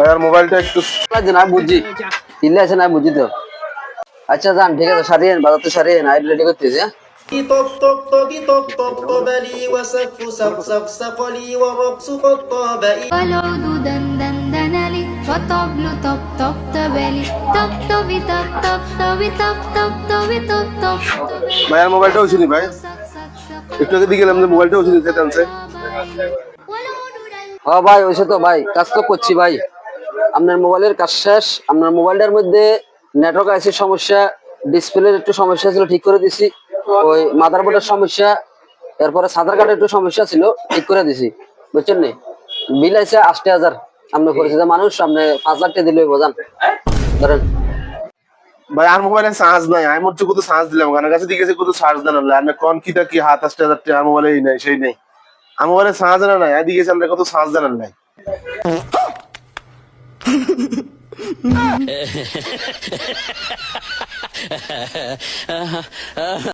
ভাই আর মোবাইলটা একটু লাগছে না বুঝছি ইল্লে আছে না বুঝছি তো আচ্ছা যান ঠিক আছে সারিয়ে বাজার তো সারিয়ে আইডি রেডি করতেছি হ্যাঁ طب طب طب طب طب طب لي وسقف سق سق سق لي والرقص قد طاب والعود دندن لي والطبل طب طب طبلي طب طبي طب طب طبي طب طب طبي طب طب ভাই আর মোবাইলটা হইছিনি ভাই একটু আগে দিয়ে গেলাম যে মোবাইলটা হইছিনি খেতে আনছে হ্যাঁ ভাই ওইসে তো ভাই কাজ তো করছি ভাই আপনার মোবাইলের কাজ শেষ আপনার মোবাইলটার মধ্যে নেটওয়ার্ক আইসির সমস্যা ডিসপ্লের একটু সমস্যা ছিল ঠিক করে দিছি ওই মাদারবোর্ডের সমস্যা এরপরে সাদার কার্ডের একটু সমস্যা ছিল ঠিক করে দিছি বুঝছেন নি বিল আইসে ৮০,০০০ আপনি করেছে যে মানুষ আপনি ৫ লাখ টাকা দিলে বোঝান ধরেন ভাই আর মোবাইলে চার্জ নাই আমি হচ্ছে কত চার্জ দিলাম গানের কাছে দিয়ে গেছে কত চার্জ দেন আমি কোন কিটা কি হাত ৮০,০০০ টাকা আর মোবাইলে নাই সেই নেই আমার মোবাইলে চার্জ না নাই এদিকে গেছে আমরা কত চার্জ দেন নাই